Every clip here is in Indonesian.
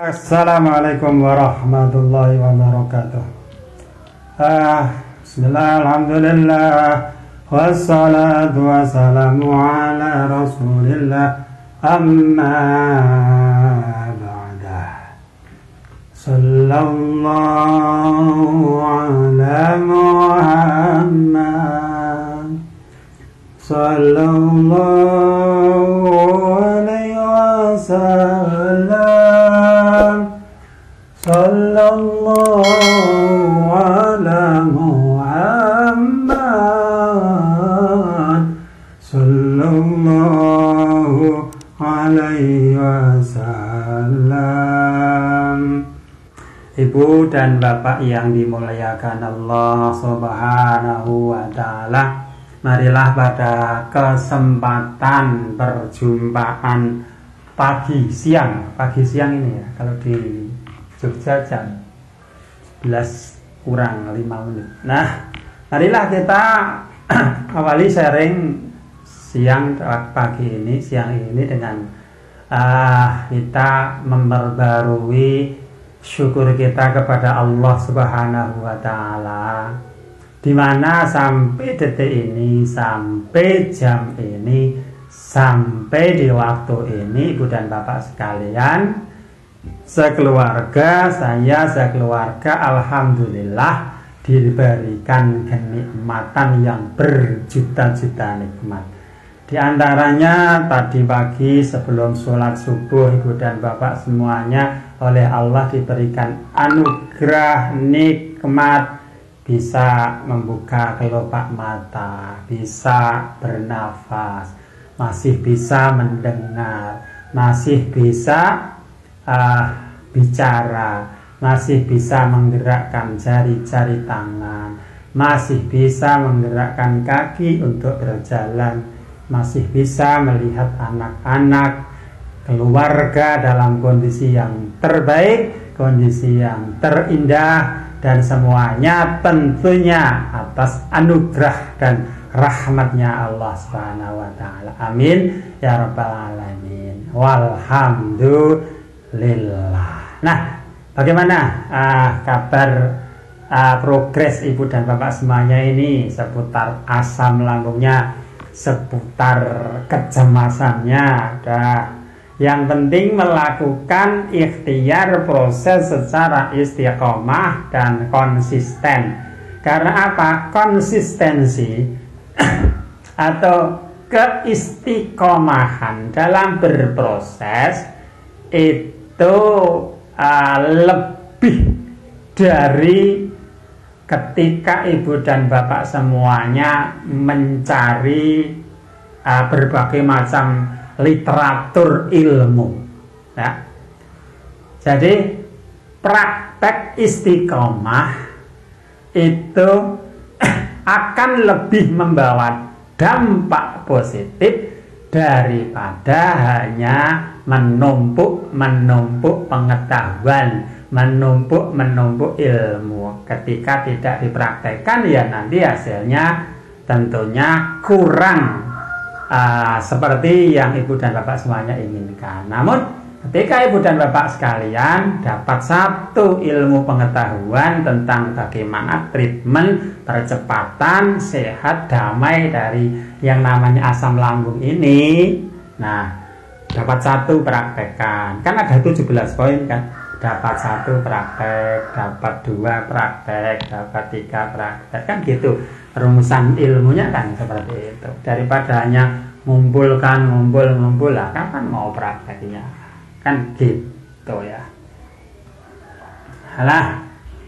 Assalamualaikum warahmatullahi wabarakatuh. Bismillah, alhamdulillah, wassalatu wassalamu ala rasulillah, amma ba'dah. Sallallahu ala Muhammad, sallallahu alaihi wasallam, sallallahu ala Muhammad, sallallahu alaihi wasallam. Ibu dan bapak yang dimuliakan Allah Subhanahu wa ta'ala, marilah pada kesempatan perjumpaan pagi siang ini ya, kalau di Jogja jam 11 kurang 5 menit. Nah, marilah kita awali sharing siang ini dengan kita memperbarui syukur kita kepada Allah Subhanahu wa ta'ala, dimana sampai detik ini, sampai jam ini, sampai di waktu ini, ibu dan bapak sekalian, sekeluarga alhamdulillah diberikan kenikmatan yang berjuta-juta nikmat. Di antaranya tadi pagi sebelum sholat subuh, ibu dan bapak semuanya oleh Allah diberikan anugerah nikmat, bisa membuka kelopak mata, bisa bernafas, masih bisa mendengar, masih bisa bicara, masih bisa menggerakkan jari-jari tangan, masih bisa menggerakkan kaki untuk berjalan, masih bisa melihat anak-anak, keluarga dalam kondisi yang terbaik, kondisi yang terindah, dan semuanya tentunya atas anugerah dan rahmatnya Allah Subhanahu wa ta'ala. Amin ya rabbal alamin. Walhamdulillah. Nah, bagaimana kabar progres ibu dan bapak semuanya ini seputar asam lambungnya, seputar kecemasannya? Yang penting melakukan ikhtiar proses secara istiqomah dan konsisten. Karena apa? Konsistensi atau keistiqomahan dalam berproses itu lebih dari ketika ibu dan bapak semuanya mencari berbagai macam literatur ilmu ya. Jadi praktek istiqomah itu akan lebih membawa dampak positif daripada hanya menumpuk pengetahuan, menumpuk ilmu. Ketika tidak dipraktekkan, ya nanti hasilnya tentunya kurang seperti yang ibu dan bapak semuanya inginkan. Namun ketika ibu dan bapak sekalian dapat satu ilmu pengetahuan tentang bagaimana treatment percepatan sehat damai dari yang namanya asam lambung ini, nah dapat satu praktekkan, kan ada 17 poin kan, dapat satu praktek, dapat 2 praktek, dapat 3 praktek, kan gitu rumusan ilmunya kan seperti itu. Daripada hanya ngumpul lah, kapan mau prakteknya, kan gitu ya. Alah,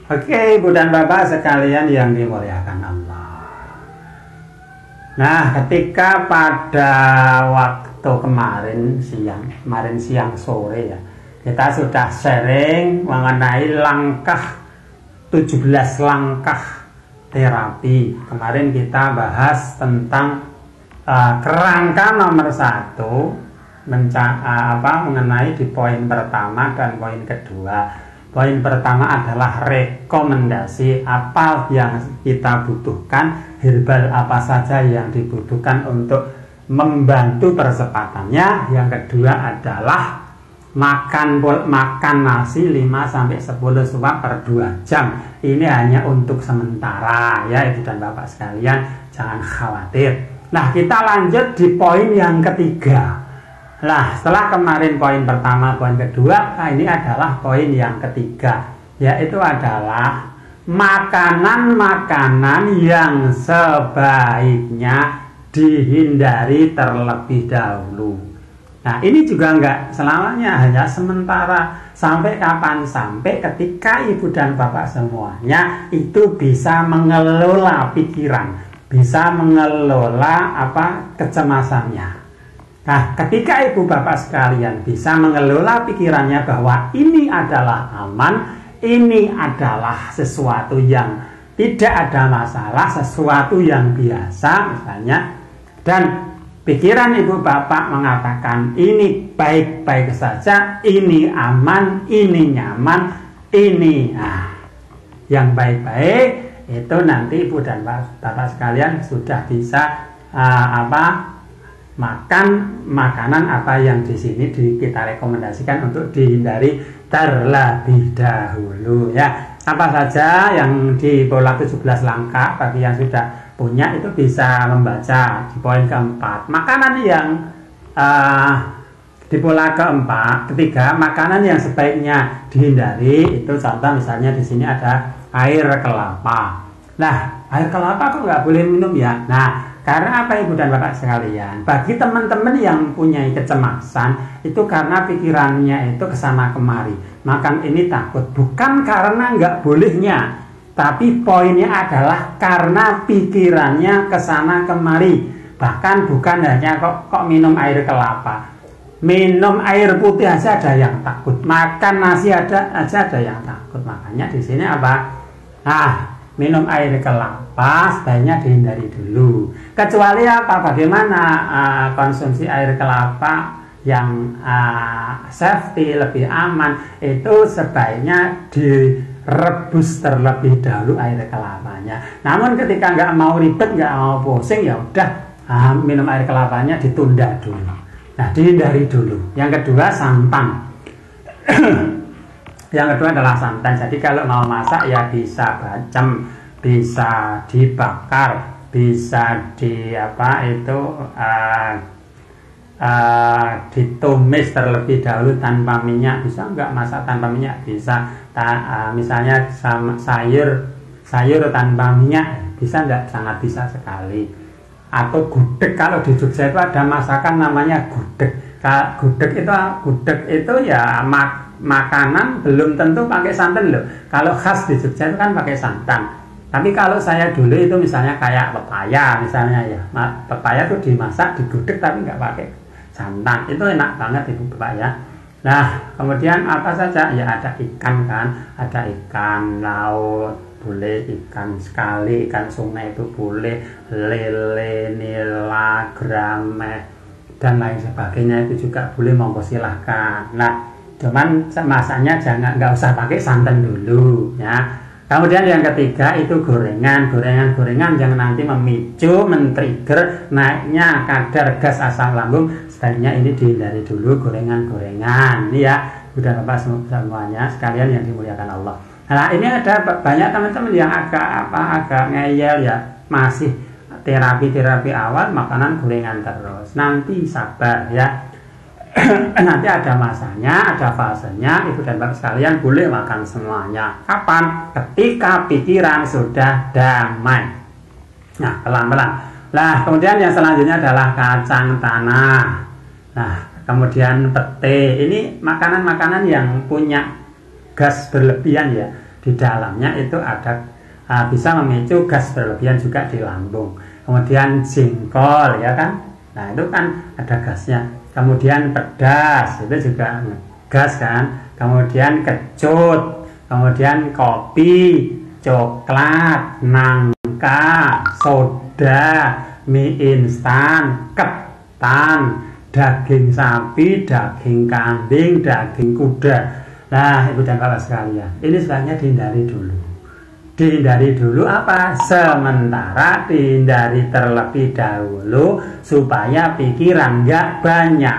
oke ibu dan bapak sekalian yang dimuliakan Allah. Nah, ketika pada waktu kemarin siang sore ya, kita sudah sharing mengenai 17 langkah terapi. Kemarin kita bahas tentang kerangka nomor 1 mengenai di poin pertama dan poin kedua. Poin pertama adalah rekomendasi apa yang kita butuhkan, herbal apa saja yang dibutuhkan untuk membantu percepatannya. Yang kedua adalah makan nasi 5-10 suap per 2 jam. Ini hanya untuk sementara ya Ibu dan Bapak sekalian, jangan khawatir. Nah, kita lanjut di poin yang ketiga. Nah, setelah kemarin poin pertama, poin kedua, nah ini adalah poin yang ketiga, yaitu adalah makanan-makanan yang sebaiknya dihindari terlebih dahulu. Nah, ini juga enggak selamanya, hanya sementara. Sampai kapan? Sampai ketika Ibu dan Bapak semuanya itu bisa mengelola pikiran, bisa mengelola kecemasannya. Nah, ketika Ibu Bapak sekalian bisa mengelola pikirannya bahwa ini adalah aman, ini adalah sesuatu yang tidak ada masalah, sesuatu yang biasa misalnya, dan pikiran Ibu Bapak mengatakan ini baik-baik saja, ini aman, ini nyaman, ini yang baik-baik, itu nanti Ibu dan Bapak sekalian sudah bisa makan makanan apa yang di sini kita rekomendasikan untuk dihindari terlebih dahulu ya. Apa saja yang di pola 17 langkah bagi yang sudah punya itu bisa membaca di poin keempat. Makanan yang di pola ketiga, makanan yang sebaiknya dihindari itu contoh misalnya di sini ada air kelapa. Nah, air kelapa kok nggak boleh minum ya? Nah, karena apa Ibu dan Bapak sekalian? Bagi teman-teman yang punya kecemasan, itu karena pikirannya itu kesana kemari. Makan ini takut, bukan karena nggak bolehnya, tapi poinnya adalah karena pikirannya kesana kemari. Bahkan bukan hanya kok minum air kelapa, minum air putih aja ada yang takut, makan nasi aja ada yang takut. Makanya di sini apa? Minum air kelapa sebaiknya dihindari dulu. Kecuali apa? Bagaimana konsumsi air kelapa yang safety, lebih aman, itu sebaiknya direbus terlebih dahulu air kelapanya. Namun ketika nggak mau ribet, nggak mau pusing, ya udah minum air kelapanya ditunda dulu. Nah, dihindari dulu. Yang kedua, santan. Yang kedua adalah santan. Jadi kalau mau masak ya bisa bacem, bisa dibakar, bisa ditumis terlebih dahulu tanpa minyak. Bisa enggak masak tanpa minyak? Bisa. Misalnya sayur tanpa minyak, bisa enggak? Sangat bisa sekali. Atau gudeg, kalau di Jogja itu ada masakan namanya gudeg. Gudeg itu ya makanan belum tentu pakai santan loh. Kalau khas di Jogja itu kan pakai santan. Tapi kalau saya dulu itu misalnya kayak pepaya misalnya ya, pepaya itu dimasak di gudeg tapi nggak pakai santan. Itu enak banget Ibu Bapak ya. Nah, kemudian apa saja ya, ada ikan kan, ada ikan laut boleh, ikan sekali, ikan sungai itu boleh, lele, nila, grameh dan lain sebagainya itu juga boleh, monggo silahkan. Nah, cuman masaknya nggak usah pakai santan dulu ya. Kemudian yang ketiga itu gorengan yang nanti memicu, men-trigger naiknya kadar gas asam lambung. Sebaiknya ini dihindari dulu gorengan ini ya, udah Bapak semuanya sekalian yang dimuliakan Allah. Nah, ini ada banyak teman-teman yang agak ngeyel ya, masih terapi awal makanan gorengan terus. Nanti sabar ya. Nanti ada masanya, ada fasenya, Ibu dan Bapak sekalian boleh makan semuanya. Kapan? Ketika pikiran sudah damai. Nah, pelan-pelan. Nah, kemudian yang selanjutnya adalah kacang tanah. Nah, kemudian pete. Ini makanan-makanan yang punya gas berlebihan ya. Di dalamnya itu ada bisa memicu gas berlebihan juga di lambung. Kemudian jengkol ya kan. Nah, itu kan ada gasnya. Kemudian pedas itu juga gas kan. Kemudian kecut, kemudian kopi, coklat, nangka, soda, mie instan, ketan, daging sapi, daging kambing, daging kuda. Nah, Ibu dan Bapak sekalian, ini sebaiknya dihindari dulu. Dihindari dulu apa? Sementara dihindari terlebih dahulu supaya pikiran nggak banyak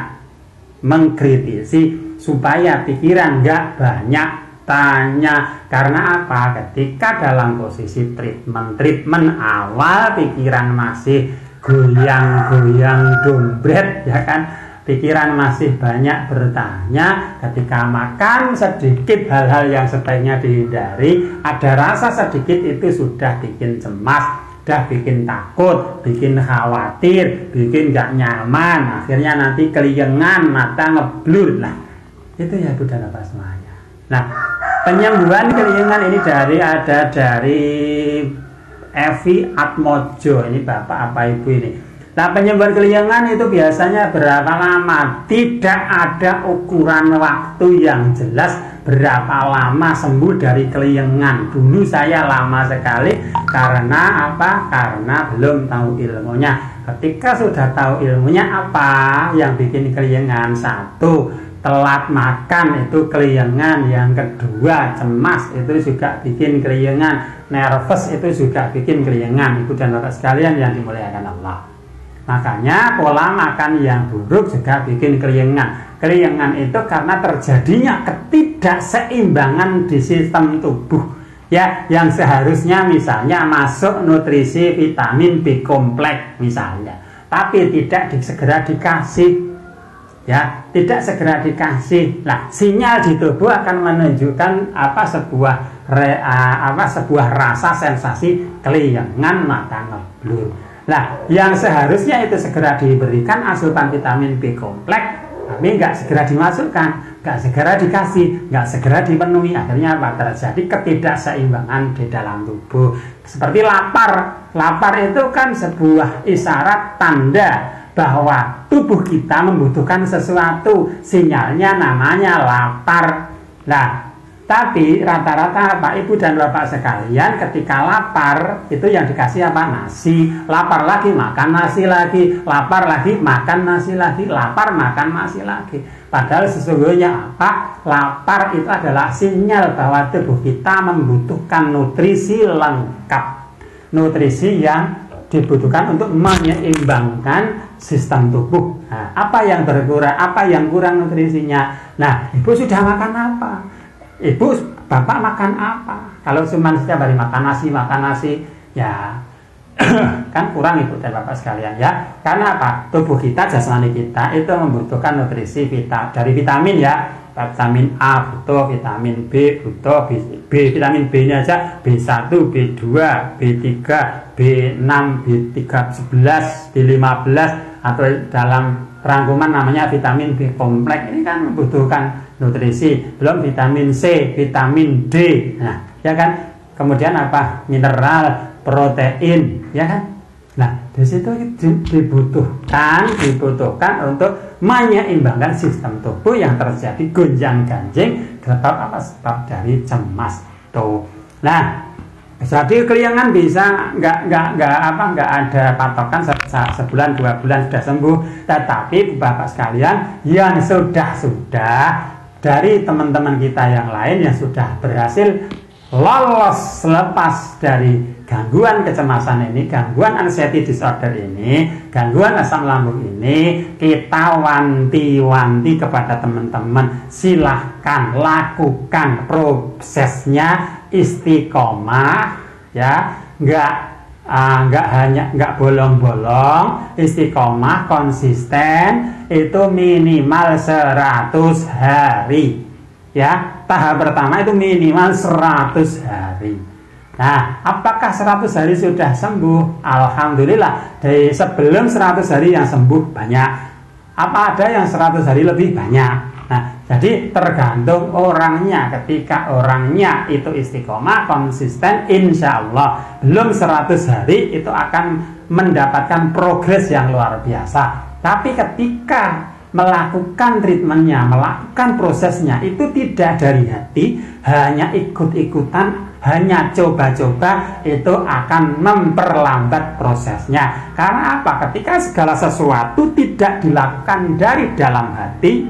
mengkritisi, supaya pikiran nggak banyak tanya. Karena apa? Ketika dalam posisi treatment awal pikiran masih goyang-goyang dompet, ya kan, pikiran masih banyak bertanya. Ketika makan sedikit hal-hal yang sebaiknya dihindari, ada rasa sedikit itu sudah bikin cemas, sudah bikin takut, bikin khawatir, bikin gak nyaman, akhirnya nanti keliengan, mata ngeblur. Nah, itu ya Ibu dan Bapak semuanya. Nah, penyembuhan keliengan ini dari Evi Atmojo. Ini Bapak apa Ibu ini? Nah, penyembuhan keliengan itu biasanya berapa lama? Tidak ada ukuran waktu yang jelas berapa lama sembuh dari keliengan. Dulu saya lama sekali. Karena apa? Karena belum tahu ilmunya. Ketika sudah tahu ilmunya, apa yang bikin keliengan? Satu, telat makan itu keliengan. Yang kedua, cemas itu juga bikin keliengan. Nervous itu juga bikin keliengan. Ibu dan Bapak sekalian yang dimuliakan Allah. Makanya pola makan yang buruk juga bikin keliengan. Keliengan itu karena terjadinya ketidakseimbangan di sistem tubuh. Ya, yang seharusnya misalnya masuk nutrisi vitamin B kompleks misalnya, tapi tidak segera dikasih. Ya, tidak segera dikasih. Nah, sinyal di tubuh akan menunjukkan sebuah rasa sensasi keliengan, mata ngeblur. Nah, yang seharusnya itu segera diberikan asupan vitamin B kompleks, tapi nggak segera dimasukkan, nggak segera dikasih, nggak segera dipenuhi. Akhirnya apa? Terjadi ketidakseimbangan di dalam tubuh. Seperti lapar. Lapar itu kan sebuah isyarat tanda bahwa tubuh kita membutuhkan sesuatu. Sinyalnya namanya lapar. Nah, tapi rata-rata Pak Ibu dan Bapak sekalian ketika lapar itu yang dikasih apa? Nasi. Lapar lagi makan nasi lagi, lapar lagi makan nasi lagi, lapar makan nasi lagi. Padahal sesungguhnya apa? Lapar itu adalah sinyal bahwa tubuh kita membutuhkan nutrisi lengkap. Nutrisi yang dibutuhkan untuk menyeimbangkan sistem tubuh. Nah, apa yang berkurang? Apa yang kurang nutrisinya? Nah, Ibu sudah makan apa? Ibu, Bapak makan apa? Kalau cuma setiap hari makan nasi, ya kan kurang Ibu dan Bapak sekalian ya. Karena apa? Tubuh kita, jasmani kita itu membutuhkan nutrisi dari vitamin ya. Vitamin A butuh, vitamin B butuh, vitamin B ini aja B1, B2, B3, B6, B11, B15 atau dalam rangkuman namanya vitamin B kompleks. Ini kan membutuhkan nutrisi, belum vitamin C, vitamin D. Nah, ya kan? Kemudian apa? Mineral, protein, ya kan? Nah, di situ dibutuhkan untuk menyeimbangkan sistem tubuh yang terjadi gonjang-ganjing sebab dari cemas tuh. Nah, jadi keliengan bisa nggak ada patokan sebulan 2 bulan sudah sembuh. Tetapi Bapak sekalian yang sudah dari teman-teman kita yang lain yang sudah berhasil lolos lepas dari gangguan kecemasan ini, gangguan anxiety disorder ini, gangguan asam lambung ini, kita wanti-wanti kepada teman-teman, silahkan lakukan prosesnya istiqomah, ya, nggak bolong-bolong, istiqomah konsisten itu minimal 100 hari, ya. Tahap pertama itu minimal 100 hari. Nah, apakah 100 hari sudah sembuh? Alhamdulillah, dari sebelum 100 hari yang sembuh banyak. Apa ada yang 100 hari lebih banyak? Nah, jadi tergantung orangnya. Ketika orangnya itu istiqomah, konsisten, insya Allah belum 100 hari itu akan mendapatkan progres yang luar biasa. Tapi ketika melakukan treatmentnya, melakukan prosesnya itu tidak dari hati, hanya ikut-ikutan, hanya coba-coba, itu akan memperlambat prosesnya. Karena apa? Ketika segala sesuatu tidak dilakukan dari dalam hati,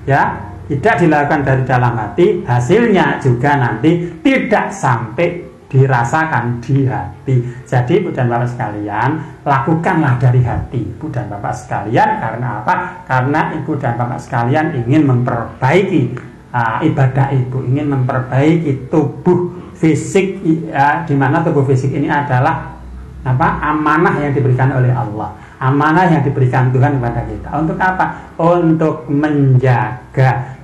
ya, tidak dilakukan dari dalam hati, hasilnya juga nanti tidak sampai dirasakan di hati. Jadi Ibu dan Bapak sekalian, lakukanlah dari hati Ibu dan Bapak sekalian. Karena apa? Karena Ibu dan Bapak sekalian ingin memperbaiki ibadah Ibu, ingin memperbaiki tubuh fisik, di mana tubuh fisik ini adalah amanah yang diberikan oleh Allah, amanah yang diberikan Tuhan kepada kita. Untuk apa? Untuk menjaga,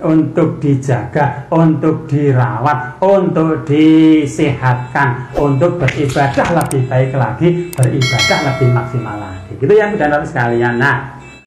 untuk dijaga, untuk dirawat, untuk disehatkan, untuk beribadah lebih baik lagi, beribadah lebih maksimal lagi. Gitu ya, Bapak sekalian. Nah,